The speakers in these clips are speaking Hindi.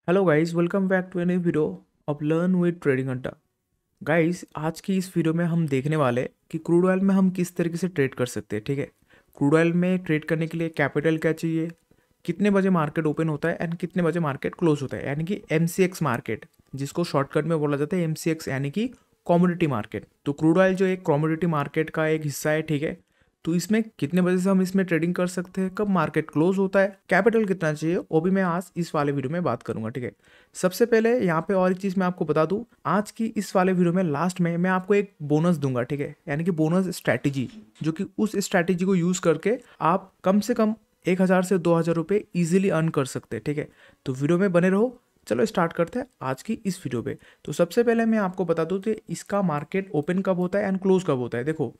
Hello guys, welcome back to a new video of learn with trading Adda. Guys, आज की इस वीडियो में हम देखने वाले कि क्रूड ऑयल में हम किस तरीके से ट्रेड कर सकते हैं। ठीक है, क्रूड ऑयल में ट्रेड करने के लिए कैपिटल क्या चाहिए, कितने बजे मार्केट ओपन होता है एंड कितने बजे मार्केट क्लोज होता है, यानी कि एमसीएक्स मार्केट, जिसको शॉर्टकट में बोला जाता है एमसीएक्स, यानी कि कमोडिटी मार्केट। तो क्रूड ऑयल जो एक कमोडिटी मार्केट का एक हिस्सा है, ठीक है। तो इसमें कितने बजे से हम इसमें ट्रेडिंग कर सकते हैं, कब मार्केट क्लोज होता है, कैपिटल कितना चाहिए, वो भी मैं आज इस वाले वीडियो में बात करूंगा। ठीक है, सबसे पहले यहाँ पे और एक चीज़ मैं आपको बता दूं, आज की इस वाले वीडियो में लास्ट में मैं आपको एक बोनस दूंगा। ठीक है, यानी कि बोनस स्ट्रैटेजी, जो कि उस स्ट्रैटेजी को यूज़ करके आप कम से कम 1,000 से 2,000 रुपये ईजिली अर्न कर सकते हैं। ठीक है, तो वीडियो में बने रहो। चलो स्टार्ट करते हैं आज की इस वीडियो पे। तो सबसे पहले मैं आपको बता दूं कि इसका मार्केट ओपन कब होता है एंड क्लोज कब होता है। देखो,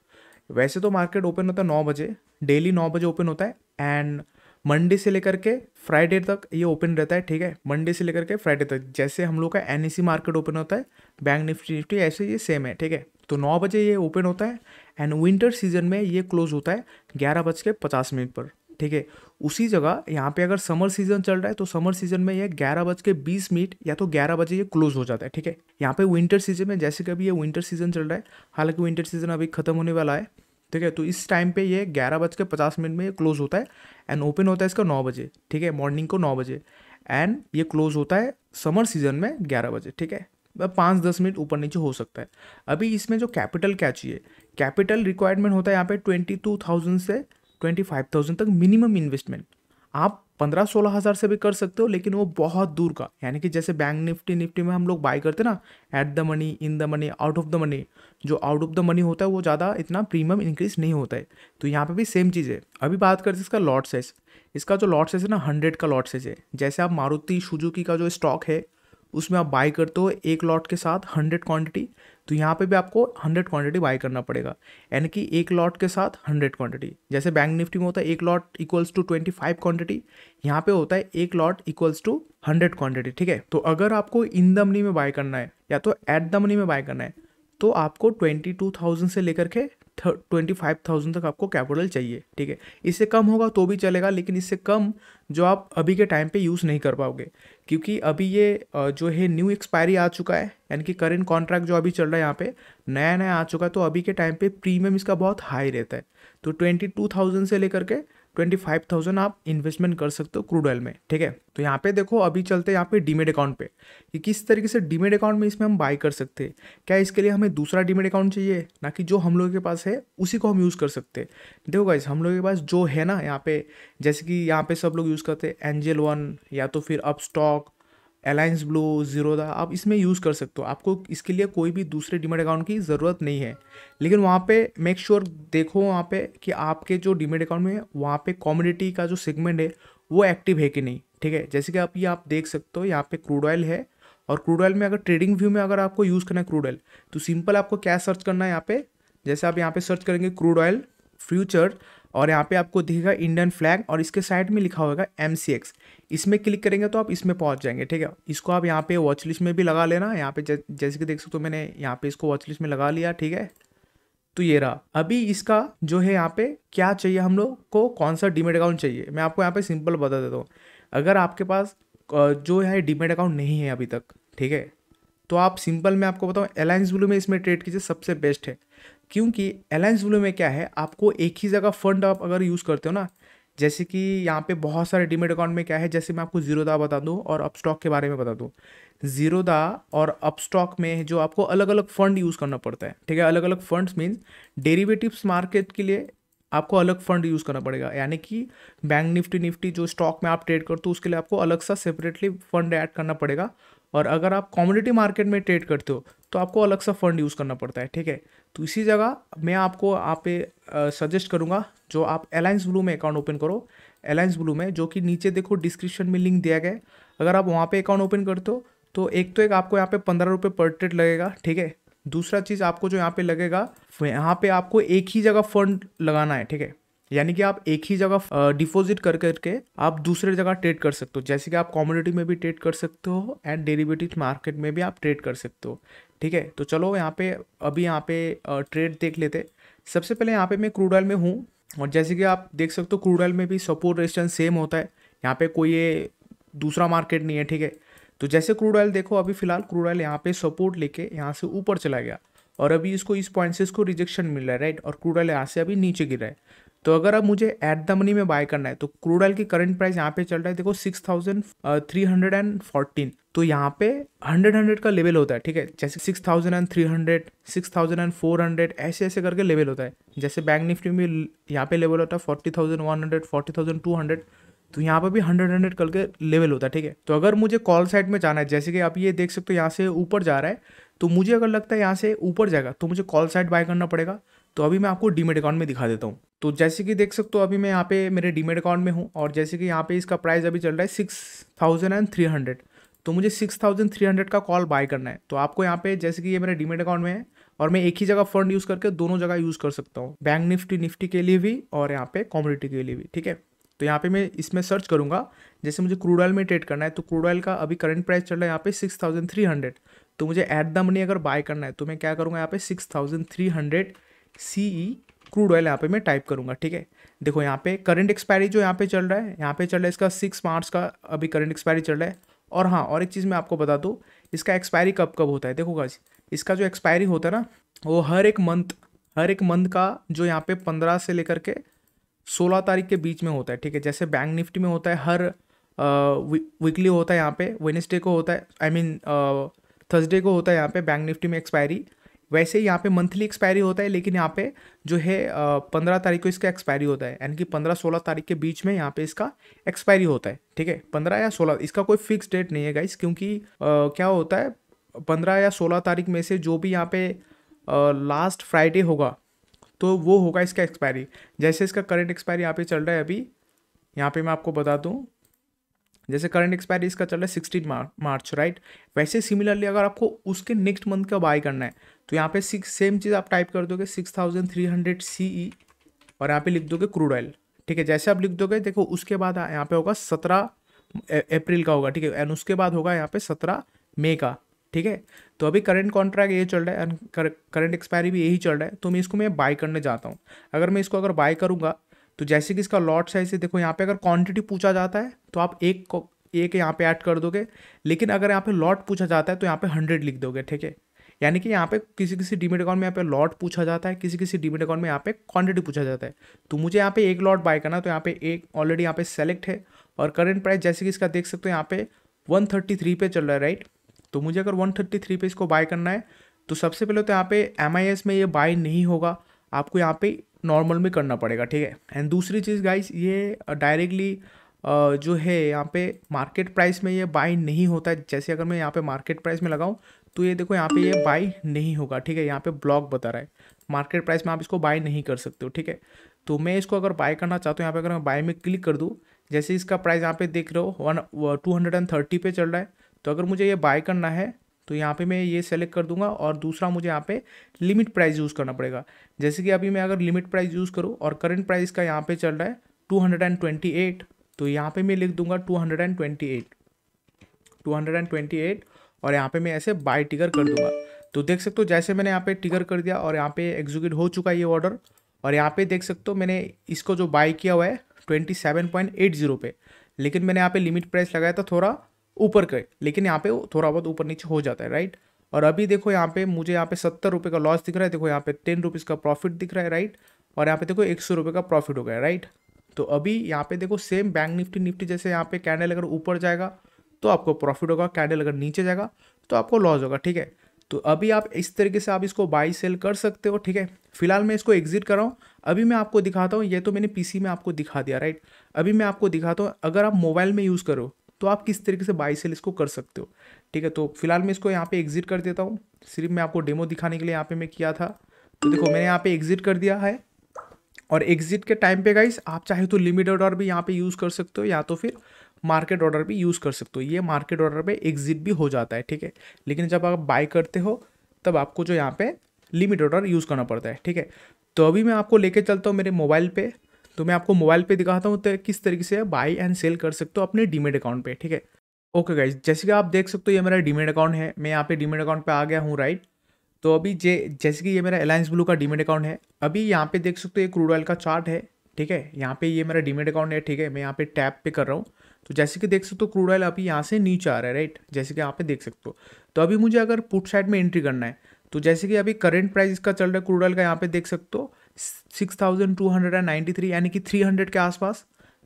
वैसे तो मार्केट ओपन होता है 9 बजे, डेली 9 बजे ओपन होता है एंड मंडे से लेकर के फ्राइडे तक ये ओपन रहता है। ठीक है, मंडे से लेकर के फ्राइडे तक, जैसे हम लोग का एनईसी मार्केट ओपन होता है, बैंक निफ्टी ऐसे ये सेम है। ठीक है, तो 9 बजे ये ओपन होता है एंड विंटर सीजन में ये क्लोज होता है 11:50 पर। ठीक है, उसी जगह यहाँ पे अगर समर सीजन चल रहा है तो समर सीजन में ये 11:20 या तो 11 बजे ये क्लोज हो जाता है। ठीक है, यहाँ पे विंटर सीजन में, जैसे कि अभी ये विंटर सीजन चल रहा है, हालांकि विंटर सीजन अभी खत्म होने वाला है। ठीक है, तो इस टाइम पे ये 11:50 में ये क्लोज होता है एंड ओपन होता है इसका 9 बजे। ठीक है, मॉर्निंग को 9 बजे एंड ये क्लोज होता है समर सीजन में 11 बजे। ठीक है, 5-10 मिनट ऊपर नीचे हो सकता है। अभी इसमें जो कैपिटल क्या चाहिए, कैपिटल रिक्वायरमेंट होता है यहाँ पे 22,000 से 25,000 तक मिनिमम इन्वेस्टमेंट। आप 15-16 हज़ार से भी कर सकते हो, लेकिन वो बहुत दूर का, यानी कि जैसे बैंक निफ्टी में हम लोग बाय करते हैं ना, at the money, in the money, out of the money. जो आउट ऑफ द मनी होता है वो ज़्यादा इतना प्रीमियम इंक्रीज नहीं होता है। तो यहाँ पे भी सेम चीज़ है। अभी बात करते हैं इसका लॉट साइज। इसका जो लॉट साइज है ना, 100 का लॉट साइज है। जैसे आप मारुति सुजुकी का जो स्टॉक है उसमें आप बाय करते हो एक लॉट के साथ 100 क्वांटिटी, तो यहाँ पे भी आपको 100 क्वांटिटी बाय करना पड़ेगा, यानी कि एक लॉट के साथ 100 क्वांटिटी। जैसे बैंक निफ्टी में होता है एक लॉट इक्वल्स टू 25 क्वांटिटी, यहाँ पे होता है एक लॉट इक्वल्स टू 100 क्वांटिटी। ठीक है, तो अगर आपको इन द मनी में बाय करना है या तो एट द मनी में बाय करना है, तो आपको 22,000 से लेकर के 25,000 तक आपको कैपिटल चाहिए। ठीक है, इससे कम होगा तो भी चलेगा, लेकिन इससे कम जो आप अभी के टाइम पे यूज़ नहीं कर पाओगे, क्योंकि अभी ये जो है न्यू एक्सपायरी आ चुका है, यानी कि करेंट कॉन्ट्रैक्ट जो अभी चल रहा है यहाँ पे नया नया आ चुका है। तो अभी के टाइम पे प्रीमियम इसका बहुत हाई रहता है। तो 22,000 से लेकर के 25,000 आप इन्वेस्टमेंट कर सकते हो क्रूड ऑयल में। ठीक है, तो यहाँ पे देखो, अभी चलते हैं यहाँ पे डीमेट अकाउंट पे कि किस तरीके से डीमेट अकाउंट में इसमें हम बाय कर सकते हैं। क्या इसके लिए हमें दूसरा डीमेट अकाउंट चाहिए, ना कि जो हम लोगों के पास है उसी को हम यूज़ कर सकते हैं। देखो गाइस, हम लोगों के पास जो है ना यहाँ पे, जैसे कि यहाँ पे सब लोग यूज़ करते हैं एंजल वन या तो फिर अपस्टॉक, अलायंस ब्लू, जीरोदा, आप इसमें यूज़ कर सकते हो। आपको इसके लिए कोई भी दूसरे डीमेट अकाउंट की ज़रूरत नहीं है। लेकिन वहाँ पे मेक श्योर देखो वहाँ पे कि आपके जो डीमेट अकाउंट में है वहाँ पे कमोडिटी का जो सेगमेंट है वो एक्टिव है कि नहीं। ठीक है, जैसे कि आप देख सकते हो यहाँ पे क्रूड ऑयल है, और क्रूड ऑयल में अगर ट्रेडिंग व्यू में अगर आपको यूज़ करना है क्रूड ऑयल, तो सिंपल आपको क्या सर्च करना है यहाँ पे। जैसे आप यहाँ पे सर्च करेंगे क्रूड ऑयल फ्यूचर, और यहाँ पे आपको दिखेगा इंडियन फ्लैग, और इसके साइड में लिखा होगा MCX। इसमें क्लिक करेंगे तो आप इसमें पहुँच जाएंगे। ठीक है, इसको आप यहाँ पे वॉच लिस्ट में भी लगा लेना। यहाँ पे जैसे कि देख सकते हो, मैंने यहाँ पे इसको वॉच लिस्ट में लगा लिया। ठीक है, तो ये रहा। अभी इसका जो है यहाँ पे क्या चाहिए, हम लोग को कौन सा डीमेट अकाउंट चाहिए, मैं आपको यहाँ पे सिंपल बता देता हूँ। अगर आपके पास जो है डीमेट अकाउंट नहीं है अभी तक, ठीक है, तो आप सिंपल, मैं आपको बताऊँ, अलायंस ब्लू में इसमें ट्रेड कीजिए, सबसे बेस्ट है। क्योंकि अलायंस ब्लू में क्या है, आपको एक ही जगह फंड आप अगर यूज़ करते हो ना, जैसे कि यहाँ पे बहुत सारे डीमेट अकाउंट में क्या है, जैसे मैं आपको जीरोदा बता दूँ और अपस्टॉक के बारे में बता दूँ। जीरोदा और अपस्टॉक में जो आपको अलग अलग फंड यूज़ करना पड़ता है। ठीक है, अलग अलग फंड्स मीन्स डेरिवेटिव्स मार्केट के लिए आपको अलग फंड यूज़ करना पड़ेगा, यानी कि बैंक निफ्टी जो स्टॉक में आप ट्रेड करते हो उसके लिए आपको अलग सा सेपरेटली फंड ऐड करना पड़ेगा। और अगर आप कमोडिटी मार्केट में ट्रेड करते हो तो आपको अलग सा फंड यूज़ करना पड़ता है। ठीक है, तो इसी जगह मैं आपको आप पे सजेस्ट करूँगा, जो आप अलायंस ब्लू में अकाउंट ओपन करो। अलायंस ब्लू में, जो कि नीचे देखो डिस्क्रिप्शन में लिंक दिया गया है, अगर आप वहाँ पे अकाउंट ओपन करते हो तो एक आपको यहाँ पे 15 रुपये पर ट्रेड लगेगा। ठीक है, दूसरा चीज़ आपको जो यहाँ पे लगेगा, यहाँ पे आपको एक ही जगह फंड लगाना है। ठीक है, यानी कि आप एक ही जगह डिपॉजिट कर करके आप दूसरे जगह ट्रेड कर सकते हो। जैसे कि आप कमोडिटी में भी ट्रेड कर सकते हो एंड डेरिवेटिव मार्केट में भी आप ट्रेड कर सकते हो। ठीक है, तो चलो यहाँ पे अभी यहाँ पे ट्रेड देख लेते। सबसे पहले यहाँ पे मैं क्रूड ऑयल में हूँ, और जैसे कि आप देख सकते हो क्रूड ऑयल में भी सपोर्ट रेजिस्टेंस सेम होता है। यहाँ पे कोई ये दूसरा मार्केट नहीं है। ठीक है, तो जैसे क्रूड ऑयल देखो अभी फिलहाल क्रूड ऑयल यहाँ पे सपोर्ट लेके यहाँ से ऊपर चला गया और अभी इसको इस पॉइंट से इसको रिजेक्शन मिल रहा है, राइट। और क्रूड ऑयल यहाँ से अभी नीचे गिर रहा है। तो अगर अब मुझे एट द मनी में बाय करना है तो क्रूड ऑयल की करंट प्राइस यहाँ पे चल रहा है देखो 6314। तो यहाँ पे 100 का लेवल होता है, ठीक है। जैसे 6300, 6400 ऐसे ऐसे करके लेवल होता है। जैसे बैंक निफ्टी में यहाँ पे लेवल होता है 40,100, 40,200। तो यहाँ पर भी 100 करके लेवल होता है, ठीक है। तो अगर मुझे कॉल साइड में जाना है, जैसे कि आप ये देख सकते हो यहाँ से ऊपर जा रहा है, तो मुझे अगर लगता है यहाँ से ऊपर जाएगा तो मुझे कॉल साइड बाय करना पड़ेगा। तो अभी मैं आपको डीमेट अकाउंट में दिखा देता हूँ। तो जैसे कि देख सकते हो अभी मैं यहाँ पे मेरे डीमेट अकाउंट में हूँ और जैसे कि यहाँ पे इसका प्राइस अभी चल रहा है 6300। तो मुझे 6300 का कॉल बाय करना है। तो आपको यहाँ पे जैसे कि ये मेरे डीमेट अकाउंट में है और मैं एक ही जगह फंड यूज़ करके दोनों जगह यूज़ कर सकता हूँ, बैंक निफ्टी के लिए भी और यहाँ पे कमोडिटी के लिए भी, ठीक है। तो यहाँ पे मैं इसमें सर्च करूँगा, जैसे मुझे क्रूड ऑयल में ट्रेड करना है तो क्रूड ऑयल का अभी करंट प्राइस चल रहा है यहाँ पे 6300। तो मुझे एट द मनी अगर बाय करना है तो मैं क्या करूँगा, यहाँ पे 6300 CE क्रूड ऑयल यहाँ पे मैं टाइप करूँगा, ठीक है। देखो यहाँ पे करंट एक्सपायरी जो यहाँ पे चल रहा है, यहाँ पे चल रहा है इसका 6 मार्च का अभी करंट एक्सपायरी चल रहा है। और हाँ, और एक चीज़ मैं आपको बता दूँ, इसका एक्सपायरी कब कब होता है। देखो गाइस, इसका जो एक्सपायरी होता है ना, वो हर एक मंथ का जो यहाँ पे 15 से लेकर के 16 तारीख के बीच में होता है, ठीक है। जैसे बैंक निफ्टी में होता है हर वीकली होता है, यहाँ पे वेडनेसडे को होता है, आई मीन थर्सडे को होता है यहाँ पे बैंक निफ्टी में एक्सपायरी। वैसे ही यहाँ पे मंथली एक्सपायरी होता है, लेकिन यहाँ पे जो है 15 तारीख को इसका एक्सपायरी होता है, यानी कि 15-16 तारीख के बीच में यहाँ पे इसका एक्सपायरी होता है, ठीक है। 15 या 16, इसका कोई फिक्स डेट नहीं है गाइस, क्योंकि क्या होता है 15 या 16 तारीख में से जो भी यहाँ पे लास्ट फ्राइडे होगा तो वो होगा इसका एक्सपायरी। जैसे इसका करंट एक्सपायरी यहाँ पे चल रहा है अभी, यहाँ पे मैं आपको बता दूँ, जैसे करंट एक्सपायरी इसका चल रहा है 16 मार्च, राइट। वैसे सिमिलरली अगर आपको उसके नेक्स्ट मंथ का बाय करना है तो यहाँ पे सेम चीज़ आप टाइप कर दोगे 6300 CE और यहाँ पे लिख दोगे क्रूड ऑयल, ठीक है। जैसे आप लिख दोगे देखो उसके बाद यहाँ पे होगा 17 अप्रैल का होगा, ठीक है। एंड उसके बाद होगा यहाँ पे 17 मई का, ठीक है। तो अभी करंट कॉन्ट्रैक्ट ये चल रहा है एंड करंट एक्सपायरी भी यही चल रहा है। तो मैं इसको बाय करने जाता हूँ। अगर मैं इसको बाय करूँगा तो जैसे कि इसका लॉट साइज है, देखो यहाँ पे अगर क्वांटिटी पूछा जाता है तो आप एक यहाँ पे ऐड कर दोगे, लेकिन अगर यहाँ पे लॉट पूछा जाता है तो यहाँ पे 100 लिख दोगे, ठीक है। यानी कि यहाँ पे किसी डीमेट अकाउंट में यहाँ पे लॉट पूछा जाता है, किसी डीमेट अकाउंट में यहाँ पे क्वांटिटी पूछा जाता है। तो मुझे यहाँ पे एक लॉट बाय करना, तो यहाँ पे एक ऑलरेडी यहाँ पे सेलेक्ट है और करंट प्राइस जैसे कि इसका देख सकते हो यहाँ पे 133 पे चल रहा है, राइट। तो मुझे अगर 133 पे इसको बाय करना है तो सबसे पहले तो यहाँ पे MIS में ये बाय नहीं होगा, आपको यहाँ पे नॉर्मल में करना पड़ेगा, ठीक है। एंड दूसरी चीज़ गाइस, ये डायरेक्टली जो है यहाँ पे मार्केट प्राइस में ये बाय नहीं होता है। जैसे अगर मैं यहाँ पे मार्केट प्राइस में लगाऊँ तो ये देखो यहाँ पे ये बाय नहीं होगा, ठीक है। यहाँ पे ब्लॉक बता रहा है, मार्केट प्राइस में आप इसको बाय नहीं कर सकते हो, ठीक है। तो मैं इसको अगर बाय करना चाहता हूँ, यहाँ पे अगर मैं बाय में क्लिक कर दूँ, जैसे इसका प्राइस यहाँ पे देख रहे हो 230 पे चल रहा है। तो अगर मुझे ये बाय करना है तो यहाँ पे मैं ये सेलेक्ट कर दूंगा और दूसरा मुझे यहाँ पे लिमिट प्राइस यूज़ करना पड़ेगा। जैसे कि अभी मैं अगर लिमिट प्राइस यूज़ करूँ और करंट प्राइस का यहाँ पे चल रहा है 228, तो यहाँ पे मैं लिख दूंगा 228 और यहाँ पे मैं ऐसे बाय टिगर कर दूंगा। तो देख सकते हो जैसे मैंने यहाँ पे टिगर कर दिया और यहाँ पे एग्जीक्यूट हो चुका है ये ऑर्डर। और यहाँ पे देख सकते हो मैंने इसको जो बाय किया हुआ है 27.80 पे, लेकिन मैंने यहाँ पे लिमिट प्राइस लगाया था थोड़ा ऊपर के, लेकिन यहाँ पे थोड़ा बहुत ऊपर नीचे हो जाता है, राइट। और अभी देखो यहाँ पे मुझे यहाँ पे 70 रुपये का लॉस दिख रहा है, देखो यहाँ पे 10 रुपीज़ का प्रॉफिट दिख रहा है, राइट। और यहाँ पे देखो 100 रुपये का प्रॉफिट हो गया, राइट। तो अभी यहाँ पे देखो सेम बैंक निफ्टी जैसे यहाँ पे कैंडल अगर ऊपर जाएगा तो आपको प्रॉफिट होगा, कैंडल अगर नीचे जाएगा तो आपको लॉस होगा, ठीक है। तो अभी आप इस तरीके से आप इसको बाई सेल कर सकते हो, ठीक है। फिलहाल मैं इसको एग्जिट कर रहा हूँ। अभी मैं आपको दिखाता हूँ, ये तो मैंने पीसी में आपको दिखा दिया, राइट। अभी मैं आपको दिखाता हूँ अगर आप मोबाइल में यूज़ करो तो आप किस तरीके से बाई सेल इसको कर सकते हो, ठीक है। तो फिलहाल मैं इसको यहाँ पे एग्जिट कर देता हूँ, सिर्फ मैं आपको डेमो दिखाने के लिए यहाँ पे मैं किया था। तो देखो मैंने यहाँ पे एग्जिट कर दिया है। और एग्जिट के टाइम पे गाइस आप चाहे तो लिमिट ऑर्डर भी यहाँ पे यूज़ कर सकते हो या तो फिर मार्केट ऑर्डर भी यूज़ कर सकते हो। ये मार्केट ऑर्डर पे एग्जिट भी हो जाता है, ठीक है। लेकिन जब आप बाय करते हो तब आपको जो यहाँ पे लिमिट ऑर्डर यूज़ करना पड़ता है, ठीक है। तो अभी मैं आपको लेके चलता हूँ मेरे मोबाइल पे, तो मैं आपको मोबाइल पे दिखाता हूँ तो किस तरीके से बाई एंड सेल कर सकते हो अपने डीमेट अकाउंट पे, ठीक है। ओके गाइज, जैसे कि आप देख सकते हो ये मेरा डीमेट अकाउंट है, मैं यहाँ पे डीमेट अकाउंट पे आ गया हूँ, राइट। तो अभी जैसे कि ये मेरा अलायंस ब्लू का डीमेट अकाउंट है। अभी यहाँ पे देख सकते हो ये क्रूड ऑयल का चार्ट है ठीक है। यहाँ पे ये मेरा डीमेट अकाउंट है, ठीक है। मैं यहाँ पे टैप पे कर रहा हूँ, तो जैसे कि देख सकते हो क्रूड ऑयल अभी यहाँ से नीचे आ रहा है, राइट, जैसे कि यहाँ पे देख सकते हो। तो अभी मुझे अगर पुट साइड में एंट्री करना है, तो जैसे कि अभी करंट प्राइस इसका चल रहा है क्रूड ऑयल का, यहाँ पे देख सकते हो 6293, यानी कि 300 के आसपास।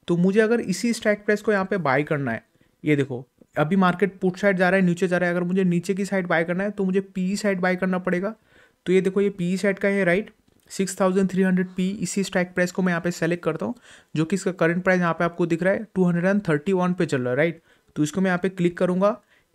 तो मुझे अगर इसी स्ट्राइक प्राइस को यहाँ पे बाय करना है, ये देखो अभी मार्केट पुट साइड जा रहा है, नीचे जा रहा है। अगर मुझे नीचे की साइड बाय करना है तो मुझे पी साइड बाय करना पड़ेगा। तो ये देखो ये पी साइड का है, राइट, 6300 पी। इसी स्ट्राइक प्राइस को मैं यहाँ पे सेलेक्ट करता हूँ, जो कि इसका करंट प्राइस यहाँ पे आपको दिख रहा है 231 पे चल रहा है, राइट। तो इसको मैं यहाँ पे क्लिक करूँगा।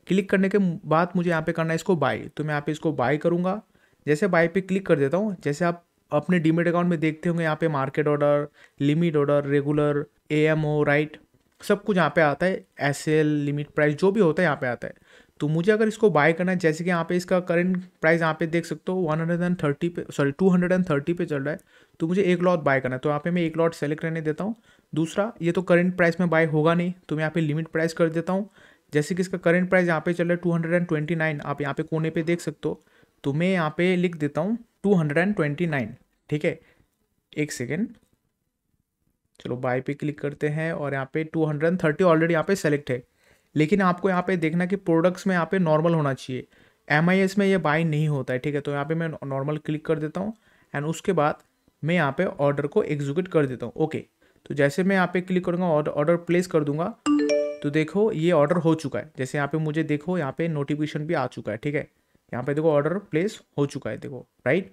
क्लिक करने के बाद मुझे यहाँ पे करना है इसको बाय, तो मैं यहाँ पे इसको बाय करूँगा। जैसे बाय पे क्लिक कर देता हूँ, जैसे आप अपने डीमेट अकाउंट में देखते होंगे यहाँ पे market order, limit order, regular, AMO, right, सब कुछ यहाँ पे आता है। एसएल, लिमिट प्राइस, जो भी होता है यहाँ पे आता है। तो मुझे अगर इसको बाय करना है, जैसे कि यहाँ पे इसका करंट प्राइस यहाँ पे देख सकते हो 130 पे, सॉरी 230 पे चल रहा है। तो मुझे एक लॉट बाय करना है, तो यहाँ पे मैं एक लॉट सेलेक्ट करने देता हूँ। दूसरा, ये तो करंट प्राइस में बाय होगा नहीं, तो मैं यहाँ पे लिमिट प्राइस कर देता हूँ। जैसे कि इसका करंट प्राइस यहाँ पे चल रहा है 229, आप यहाँ पे कोने पे देख सकते हो। तो मैं यहाँ पे लिख देता हूँ 229, ठीक है। एक सेकेंड, चलो बाय पे क्लिक करते हैं और यहाँ पे 230 ऑलरेडी यहाँ पे सेलेक्ट है। लेकिन आपको यहाँ पे देखना कि प्रोडक्ट्स में यहाँ पे नॉर्मल होना चाहिए, MIS में ये बाय नहीं होता है, ठीक है। तो यहाँ पे मैं नॉर्मल क्लिक कर देता हूँ एंड उसके बाद मैं यहाँ पे ऑर्डर को एग्जीक्यूट कर देता हूँ, ओके। तो जैसे मैं यहाँ पे क्लिक करूँगा, ऑर्डर प्लेस कर दूंगा, तो देखो ये ऑर्डर हो चुका है। जैसे यहाँ पे मुझे देखो यहाँ पे नोटिफिकेशन भी आ चुका है, ठीक है। यहाँ पे देखो ऑर्डर प्लेस हो चुका है, देखो, राइट।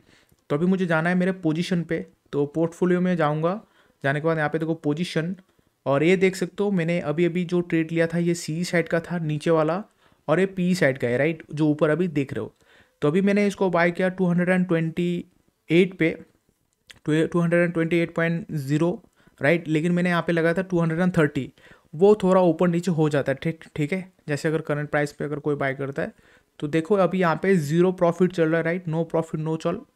तो अभी मुझे जाना है मेरे पोजीशन पे, तो पोर्टफोलियो में जाऊँगा। जाने के बाद यहाँ पे देखो पोजीशन, और ये देख सकते हो मैंने अभी अभी जो ट्रेड लिया था ये सी साइड का था नीचे वाला, और ये पी साइड का है, राइट, जो ऊपर अभी देख रहे हो। तो अभी मैंने इसको बाय किया 228 पे, 228.0, राइट। लेकिन मैंने यहाँ पे लगाया था 230, वो थोड़ा ऊपर नीचे हो जाता है, ठीक ठीक है। जैसे अगर करंट प्राइस पे अगर कोई बाय करता है, तो देखो अभी यहाँ पे 0 प्रॉफिट चल रहा है, right, no profit,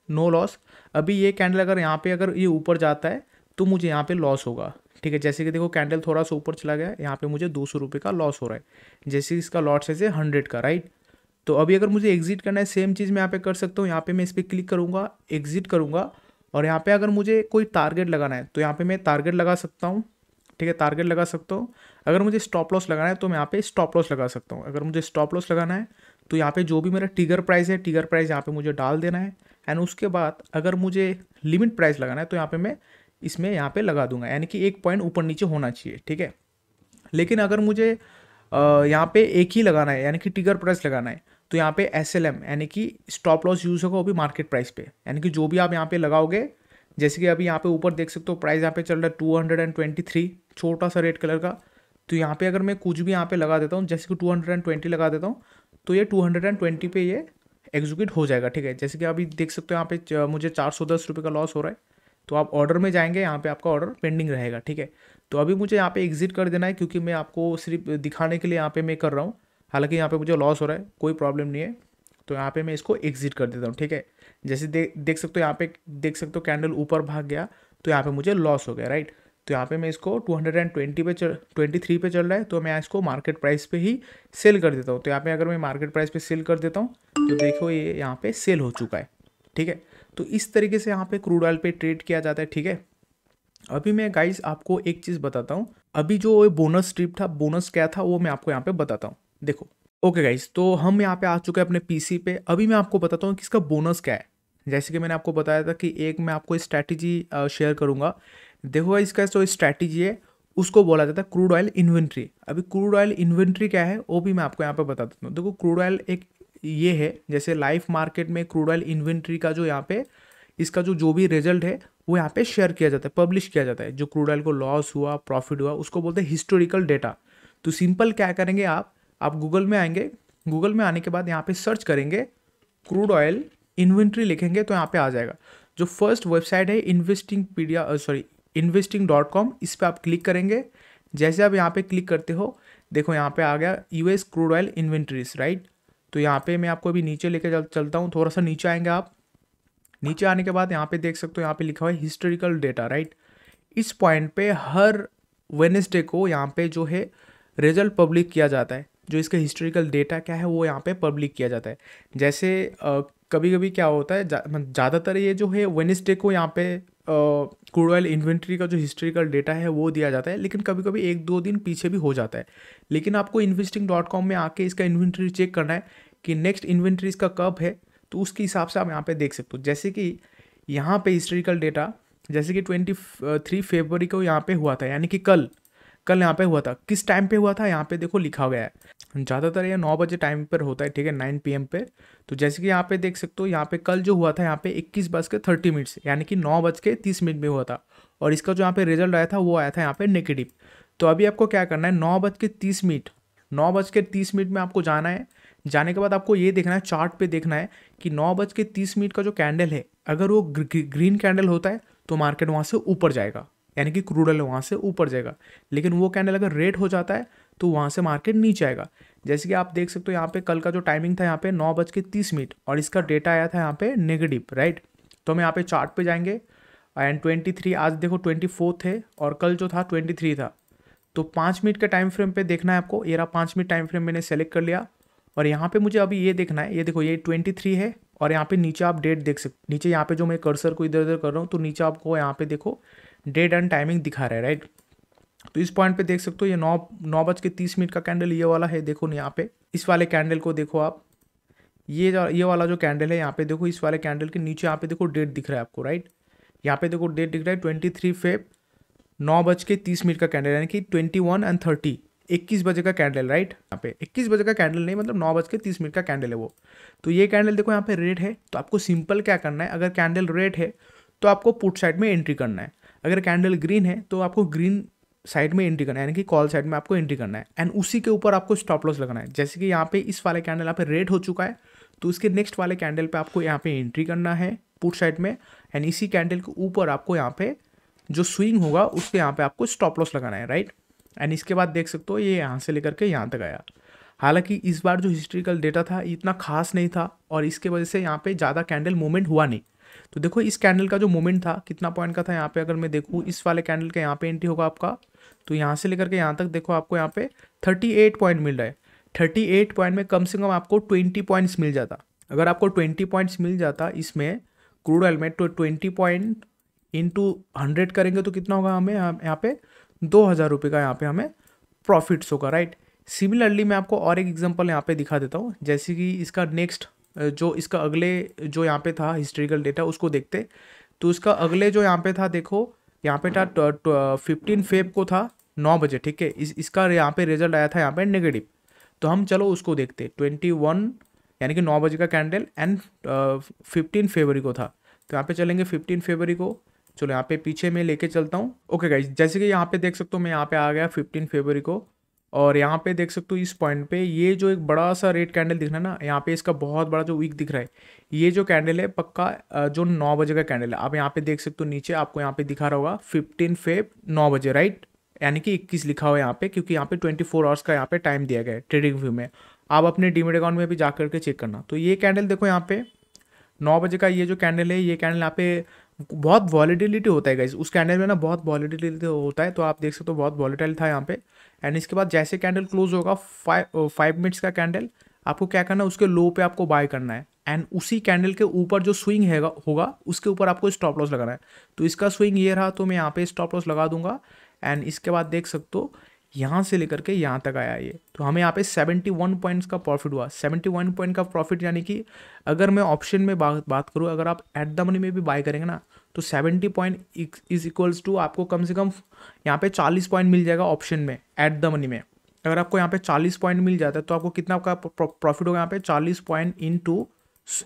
no loss. अभी ये कैंडल अगर यहाँ पे अगर ये ऊपर जाता है तो मुझे यहाँ पे लॉस होगा, ठीक है। जैसे कि देखो कैंडल थोड़ा सा ऊपर चला गया, यहाँ पे मुझे 200 रुपये का लॉस हो रहा है। जैसे इसका लॉट साइज है 100 का, राइट। तो अभी अगर मुझे एग्जिट करना है, सेम चीज़ मैं यहाँ पे कर सकता हूँ। यहाँ पे मैं इस पर क्लिक करूँगा, एग्जिट करूँगा, और यहाँ पे अगर मुझे कोई टारगेट लगाना है तो यहाँ पे मैं टारगेट लगा सकता हूँ, ठीक है, टारगेट लगा सकता हूँ। अगर मुझे स्टॉप लॉस लगाना है तो मैं यहाँ पे स्टॉप लॉस लगा सकता हूँ। अगर मुझे स्टॉप लॉस लगाना है तो यहाँ पे जो भी मेरा ट्रिगर प्राइस है, ट्रिगर प्राइस यहाँ पे मुझे डाल देना है। एंड उसके बाद अगर मुझे लिमिट प्राइस लगाना है तो यहाँ पे मैं इसमें यहाँ पे लगा दूंगा, यानी कि 1 पॉइंट ऊपर नीचे होना चाहिए, ठीक है। लेकिन अगर मुझे यहाँ पे एक ही लगाना है, यानी कि ट्रिगर प्राइस लगाना है, तो यहाँ पे SLM, यानी कि स्टॉप लॉस यूज होगा वो भी मार्केट प्राइस पे, यानी कि जो भी आप यहाँ पे लगाओगे। जैसे कि अभी यहाँ पे ऊपर देख सकते हो प्राइस यहाँ पे चल रहा है 223, छोटा सा रेड कलर का। तो यहाँ पे अगर मैं कुछ भी यहाँ पे लगा देता हूँ, जैसे कि 220 लगा देता हूँ, तो ये 220 पे ये एग्जीक्यूट हो जाएगा, ठीक है। जैसे कि अभी देख सकते हो यहाँ पे मुझे 410 रुपये का लॉस हो रहा है। तो आप ऑर्डर में जाएंगे, यहाँ पे आपका ऑर्डर पेंडिंग रहेगा, ठीक है। तो अभी मुझे यहाँ पे एग्जिट कर देना है, क्योंकि मैं आपको सिर्फ दिखाने के लिए यहाँ पे मैं कर रहा हूँ। हालांकि यहाँ पे मुझे लॉस हो रहा है, कोई प्रॉब्लम नहीं है। तो यहाँ पे मैं इसको एग्जिट कर देता हूँ, ठीक है। जैसे देख सकते हो यहाँ पे देख सकते हो कैंडल ऊपर भाग गया, तो यहाँ पे मुझे लॉस हो गया, राइट। तो यहाँ पे मैं इसको 220 पे 23 पे चल रहा है, तो मैं इसको मार्केट प्राइस पे ही सेल कर देता हूँ। तो यहाँ पे अगर मैं मार्केट प्राइस पे सेल कर देता हूँ, तो देखो ये यहाँ पे सेल हो चुका है, ठीक है। तो इस तरीके से यहाँ पे क्रूड ऑयल पे ट्रेड किया जाता है, ठीक है। अभी मैं गाइस आपको एक चीज़ बताता हूँ। अभी जो बोनस स्ट्रिप था, बोनस क्या था वो मैं आपको यहाँ पे बताता हूँ, देखो। ओके गाइस, तो हम यहाँ पे आ चुके हैं अपने पीसी पे। अभी मैं आपको बताता हूँ कि इसका बोनस क्या है। जैसे कि मैंने आपको बताया था कि एक मैं आपको स्ट्रैटेजी शेयर करूँगा। देखो इसका जो स्ट्रैटेजी है उसको बोला जाता है क्रूड ऑयल इन्वेंट्री। अभी क्रूड ऑयल इन्वेंट्री क्या है वो भी मैं आपको यहाँ पे बता देता हूँ। देखो क्रूड ऑयल एक ये है, जैसे लाइव मार्केट में क्रूड ऑयल इन्वेंट्री का जो यहाँ पे इसका जो भी रिजल्ट है वो यहाँ पे शेयर किया जाता है, पब्लिश किया जाता है। जो क्रूड ऑयल को लॉस हुआ, प्रॉफिट हुआ, उसको बोलते हैं हिस्टोरिकल डेटा। तो सिंपल क्या करेंगे आप गूगल में आएंगे, गूगल में आने के बाद यहाँ पे सर्च करेंगे क्रूड ऑयल इन्वेंट्री, लिखेंगे तो यहाँ पे आ जाएगा। जो फर्स्ट वेबसाइट है investing.com, इस पर आप क्लिक करेंगे। जैसे आप यहाँ पे क्लिक करते हो, देखो यहाँ पे आ गया US crude oil inventories, right. तो यहाँ पे मैं आपको अभी नीचे लेके चलता हूँ, थोड़ा सा नीचे आएंगे आप। नीचे आने के बाद यहाँ पे देख सकते हो, यहाँ पे लिखा हुआ है हिस्टोरिकल डेटा, राइट। इस पॉइंट पे हर वेडनेसडे को यहाँ पे जो है रिजल्ट पब्लिक किया जाता है। जो इसका हिस्टोरिकल डेटा क्या है वो यहाँ पे पब्लिक किया जाता है। जैसे कभी कभी क्या होता है, ज़्यादातर ये जो है वेडनेसडे को यहाँ पे क्रूड ऑयल इन्वेंट्री का जो हिस्ट्रिकल डेटा है वो दिया जाता है, लेकिन कभी कभी 1-2 दिन पीछे भी हो जाता है। लेकिन आपको investing.com में आके इसका इन्वेंट्री चेक करना है कि नेक्स्ट इन्वेंट्री इसका कब है, तो उसके हिसाब से आप यहाँ पे देख सकते हो। जैसे कि यहाँ पे हिस्ट्रिकल डेटा जैसे कि 23 फरवरी को यहाँ पे हुआ था, यानी कि कल यहाँ पे हुआ था। किस टाइम पे हुआ था यहाँ पे देखो लिखा गया है, ज़्यादातर ये 9 बजे टाइम पर होता है, ठीक है, 9 PM पे। तो जैसे कि यहाँ पे देख सकते हो, यहाँ पे कल जो हुआ था यहाँ पे 21:30 यानी कि 9:30 में हुआ था, और इसका जो यहाँ पे रिजल्ट आया था वो आया था यहाँ पे नेगेटिव। तो अभी आपको क्या करना है, 9:30 में आपको जाना है। जाने के बाद आपको ये देखना है, चार्ट पे देखना है कि 9:30 का जो कैंडल है, अगर वो ग्रीन कैंडल होता है तो मार्केट वहाँ से ऊपर जाएगा, यानी कि क्रूड ऑयल वहाँ से ऊपर जाएगा। लेकिन वो कैंडल अगर रेड हो जाता है तो वहाँ से मार्केट नीचे आएगा। जैसे कि आप देख सकते हो यहाँ पे कल का जो टाइमिंग था यहाँ पे 9:30 और इसका डेटा आया था यहाँ पे नेगेटिव, राइट। तो हम यहाँ पे चार्ट पे जाएंगे एंड 23 आज देखो 24 है और कल जो था 23 था। तो 5 मिनट के टाइम फ्रेम पे देखना है आपको। ये रहा 5 मिनट टाइम फ्रेम मैंने सेलेक्ट कर लिया, और यहाँ पे मुझे अभी ये देखना है, ये देखो ये 23 है, और यहाँ पे नीचे आप डेट देख सकते, नीचे यहाँ पे जो मैं कर्सर को इधर उधर कर रहा हूँ तो नीचे आपको यहाँ पे देखो डेट एंड टाइमिंग दिखा रहा है, राइट। तो इस पॉइंट पे देख सकते हो ये 9:30 का कैंडल ये वाला है, देखो यहाँ पे इस वाले कैंडल को देखो आप, ये वाला जो कैंडल है यहाँ पे देखो, इस वाले कैंडल के नीचे यहाँ पे देखो डेट दिख रहा है आपको, राइट। यहाँ पे देखो डेट दिख रहा है 23 फेब 9:30 का कैंडल, यानी कि 21 and 30 21 बजे का कैंडल, राइट। यहाँ पे 21 बजे का कैंडल नहीं, मतलब 9:30 का कैंडल है वो। तो ये कैंडल देखो यहाँ पे रेड है, तो आपको सिंपल क्या करना है, अगर कैंडल रेड है तो आपको पुट साइड में एंट्री करना है, अगर कैंडल ग्रीन है तो आपको ग्रीन साइड में एंट्री करना है, यानी कि कॉल साइड में आपको एंट्री करना है, एंड उसी के ऊपर आपको स्टॉप लॉस लगाना है। जैसे कि यहाँ पे इस वाले कैंडल यहाँ पे रेड हो चुका है, तो उसके नेक्स्ट वाले कैंडल पे आपको यहाँ पे एंट्री करना है पुट साइड में, एंड इसी कैंडल के ऊपर आपको यहाँ पे जो स्विंग होगा उसके यहाँ पे आपको स्टॉप लॉस लगाना है, राइट। एंड इसके बाद देख सकते हो ये यहाँ से लेकर के यहाँ तक आया। हालांकि इस बार जो हिस्ट्रिकल डेटा था इतना खास नहीं था, और इसके वजह से यहाँ पे ज़्यादा कैंडल मूवमेंट हुआ नहीं। तो देखो इस कैंडल का जो मूवमेंट था कितना पॉइंट का था, यहाँ पे अगर मैं देखूँ इस वाले कैंडल के यहाँ पे एंट्री होगा आपका, तो यहाँ से लेकर के यहाँ तक देखो आपको यहाँ पे 38 पॉइंट मिल रहा है। 38 पॉइंट में कम से कम आपको 20 पॉइंट्स मिल जाता। अगर आपको 20 पॉइंट्स मिल जाता इसमें क्रूड ऑयल में, तो 20 पॉइंट इंटू 100 करेंगे तो कितना होगा, हमें यहाँ पे 2,000 रुपये का यहाँ पे हमें प्रॉफिट्स होगा, राइट। सिमिलरली मैं आपको और एक एग्जांपल यहाँ पे दिखा देता हूँ। जैसे कि इसका नेक्स्ट जो इसका अगले जो यहाँ पे था हिस्ट्रिकल डेटा उसको देखते, तो इसका अगले जो यहाँ पे था देखो, यहाँ पे था 15 फेब को था 9 बजे, ठीक है। इसका यहाँ पे रिजल्ट आया था यहाँ पे नेगेटिव। तो हम चलो उसको देखते, 21 यानी कि 9 बजे का कैंडल एंड 15 फरवरी को था। तो यहाँ पे चलेंगे 15 फरवरी को, चलो यहाँ पे पीछे मैं लेके चलता हूँ। ओके गाइज, जैसे कि यहाँ पे देख सकते हो मैं यहाँ पे आ गया 15 फरवरी को, और यहाँ पे देख सकते हो इस पॉइंट पे ये जो एक बड़ा सा रेड कैंडल दिख रहा है ना, यहाँ पे इसका बहुत बड़ा जो वीक दिख रहा है, ये जो कैंडल है पक्का जो 9 बजे का कैंडल है। आप यहाँ पे देख सकते हो नीचे आपको यहाँ पे दिखा रहा होगा 15 फेब 9 बजे, राइट, यानी कि 21 लिखा हुआ है यहाँ पे, क्योंकि यहाँ पे 24 आवर्स का यहाँ पे टाइम दिया गया है ट्रेडिंग व्यू में। आप अपने डीमेट अकाउंट में भी जा करके चेक करना। तो ये कैंडल देखो यहाँ पे 9 बजे का ये जो कैंडल है, ये कैंडल यहाँ पे बहुत वॉलेटिलिटी होता है गाइस, उस कैंडल में ना बहुत वॉलेटिलिटी होता है। तो आप देख सकते हो बहुत वॉलेटाइल था यहाँ पे। एंड इसके बाद जैसे कैंडल क्लोज होगा 5 मिनट्स का कैंडल, आपको क्या करना है, उसके लो पे आपको बाय करना है, एंड उसी कैंडल के ऊपर जो स्विंग होगा उसके ऊपर आपको स्टॉप लॉस लगाना है। तो इसका स्विंग ये रहा, तो मैं यहाँ पे स्टॉप लॉस लगा दूंगा। एंड इसके बाद देख सकते हो यहाँ से लेकर के यहाँ तक आया ये, तो हमें यहाँ पे 71 पॉइंट्स का प्रॉफिट हुआ। 71 पॉइंट का प्रॉफिट, यानी कि अगर मैं ऑप्शन में बात करूँ, अगर आप एट द मनी में भी बाय करेंगे ना, तो 70 पॉइंट इज इक्वल्स टू आपको कम से कम यहाँ पे 40 पॉइंट मिल जाएगा ऑप्शन में एट द मनी में। अगर आपको यहाँ पे 40 पॉइंट मिल जाता है तो आपको कितना का प्रॉफिट होगा यहाँ पे, 40 पॉइंट इंटू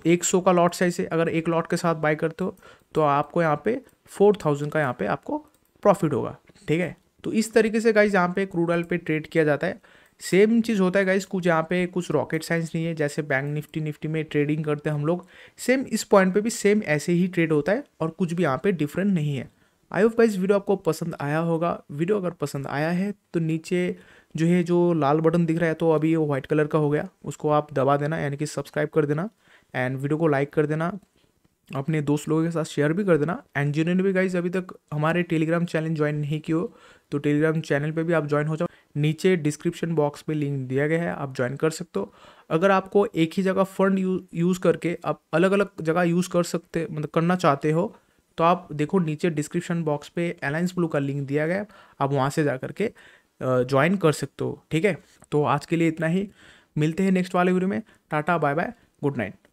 100 का लॉट साइज से अगर एक लॉट के साथ बाय करते हो तो आपको यहाँ पे 4000 का यहाँ पे आपको प्रॉफिट होगा, ठीक है। तो इस तरीके से गाइज यहाँ पे क्रूड ऑयल पे ट्रेड किया जाता है। सेम चीज़ होता है गाइज, कुछ यहाँ पे कुछ रॉकेट साइंस नहीं है। जैसे बैंक निफ्टी में ट्रेडिंग करते हैं हम लोग, सेम इस पॉइंट पे भी सेम ऐसे ही ट्रेड होता है, और कुछ भी यहाँ पे डिफरेंट नहीं है। आई होप गाइज वीडियो आपको पसंद आया होगा। वीडियो अगर पसंद आया है तो नीचे जो है जो लाल बटन दिख रहा है, तो अभी वो व्हाइट कलर का हो गया, उसको आप दबा देना, यानी कि सब्सक्राइब कर देना, एंड वीडियो को लाइक कर देना, अपने दोस्त लोगों के साथ शेयर भी कर देना। एंड जिन्होंने भी गाइज अभी तक हमारे टेलीग्राम चैनल ज्वाइन नहीं किया हो तो टेलीग्राम चैनल पे भी आप ज्वाइन हो जाओ, नीचे डिस्क्रिप्शन बॉक्स में लिंक दिया गया है, आप ज्वाइन कर सकते हो। अगर आपको एक ही जगह फंड यूज़ करके आप अलग अलग जगह यूज़ कर सकते, मतलब करना चाहते हो, तो आप देखो नीचे डिस्क्रिप्शन बॉक्स पे अलायंस ब्लू का लिंक दिया गया है, आप वहाँ से जा करके ज्वाइन कर सकते हो, ठीक है। तो आज के लिए इतना ही, मिलते हैं नेक्स्ट वाले वीडियो में। Tata bye bye, good night.